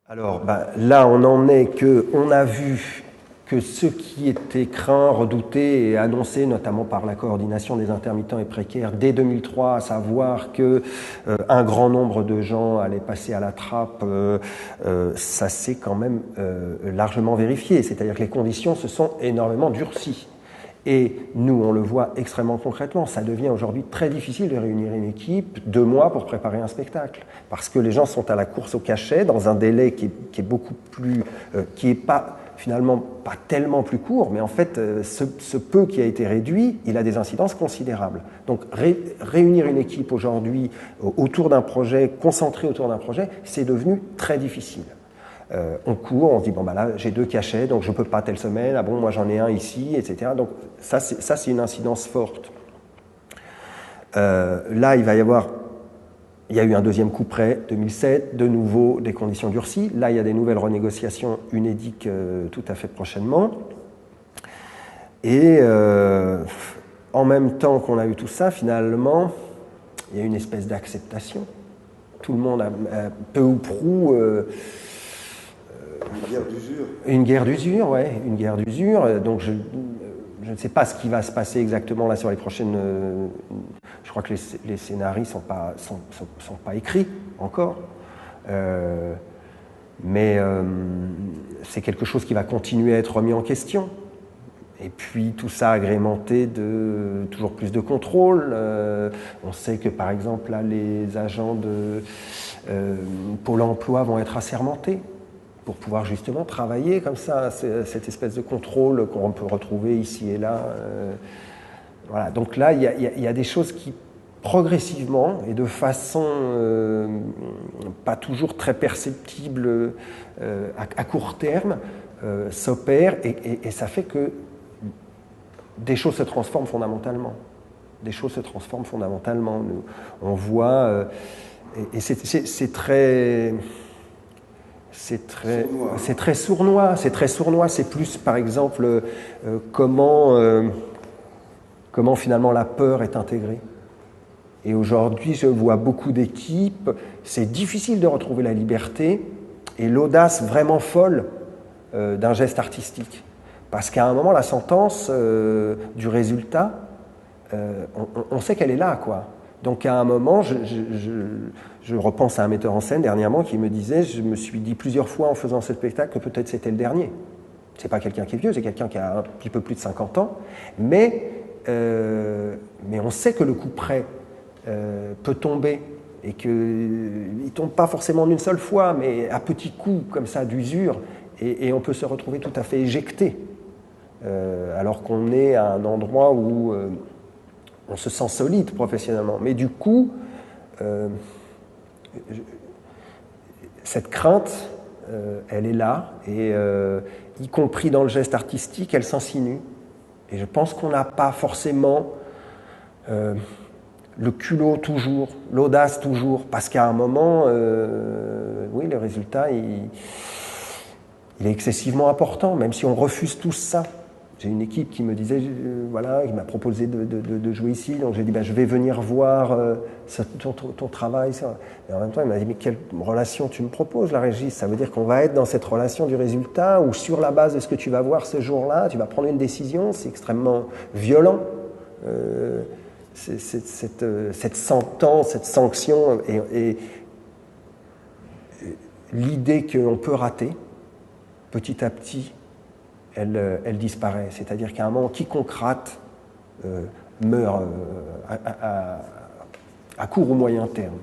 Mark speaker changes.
Speaker 1: Alors là, on en est qu'on a vu que ce qui était craint, redouté et annoncé notamment par la coordination des intermittents et précaires dès 2003, à savoir que un grand nombre de gens allaient passer à la trappe, ça s'est quand même largement vérifié. C'est-à-dire que les conditions se sont énormément durcies. Et nous, on le voit extrêmement concrètement. Ça devient aujourd'hui très difficile de réunir une équipe 2 mois pour préparer un spectacle. Parce que les gens sont à la course au cachet dans un délai qui est beaucoup plus... qui n'est pas, finalement, pas tellement plus court, mais en fait, ce peu qui a été réduit, il a des incidences considérables. Donc, réunir une équipe aujourd'hui autour d'un projet, concentrée autour d'un projet, c'est devenu très difficile. On court, on se dit, bon, là, j'ai 2 cachets, donc je ne peux pas telle semaine, ah bon, moi j'en ai un ici, etc. Donc ça, c'est une incidence forte. Là, il y a eu un deuxième coup près, 2007, de nouveau des conditions durcies. Là, il y a des nouvelles renégociations UNEDIC tout à fait prochainement. Et en même temps qu'on a eu tout ça, finalement, il y a une espèce d'acceptation. Tout le monde a peu ou prou...
Speaker 2: Une guerre d'usure.
Speaker 1: Une guerre d'usure, oui, une guerre d'usure. Donc je ne sais pas ce qui va se passer exactement là sur les prochaines... je crois que les scénarios sont pas écrits encore. Mais c'est quelque chose qui va continuer à être remis en question. Et puis tout ça agrémenté de toujours plus de contrôle. On sait que par exemple là, les agents de Pôle emploi vont être assermentés pour pouvoir justement travailler comme ça, cette espèce de contrôle qu'on peut retrouver ici et là. Voilà. Donc là, il y a des choses qui, progressivement et de façon pas toujours très perceptible à court terme, s'opèrent et ça fait que des choses se transforment fondamentalement. Des choses se transforment fondamentalement. On voit... et c'est très... C'est très sournois. C'est plus, par exemple, comment finalement la peur est intégrée. Et aujourd'hui, je vois beaucoup d'équipes, c'est difficile de retrouver la liberté et l'audace vraiment folle d'un geste artistique. Parce qu'à un moment, la sentence du résultat, on sait qu'elle est là, quoi. Donc à un moment, je repense à un metteur en scène dernièrement qui me disait, je me suis dit plusieurs fois en faisant ce spectacle que peut-être c'était le dernier. C'est pas quelqu'un qui est vieux, c'est quelqu'un qui a un petit peu plus de 50 ans, mais on sait que le coup près peut tomber et qu'il tombe pas forcément d'une seule fois, mais à petits coups comme ça d'usure, et on peut se retrouver tout à fait éjecté, alors qu'on est à un endroit où on se sent solide professionnellement. Mais du coup, cette crainte, elle est là, et y compris dans le geste artistique, elle s'insinue. Et je pense qu'on n'a pas forcément le culot toujours, l'audace toujours, parce qu'à un moment, oui, le résultat, il est excessivement important, même si on refuse tous ça. J'ai une équipe qui me disait, voilà, qui m'a proposé de jouer ici, donc j'ai dit, je vais venir voir ton travail. Ça. Et en même temps, il m'a dit, mais quelle relation tu me proposes, la régie? Ça veut dire qu'on va être dans cette relation du résultat, où sur la base de ce que tu vas voir ce jour-là, tu vas prendre une décision, c'est extrêmement violent. Cette sentence, cette sanction, et l'idée qu'on peut rater, petit à petit, elle disparaît. C'est-à-dire qu'à un moment, quiconque rate meurt à court ou moyen terme.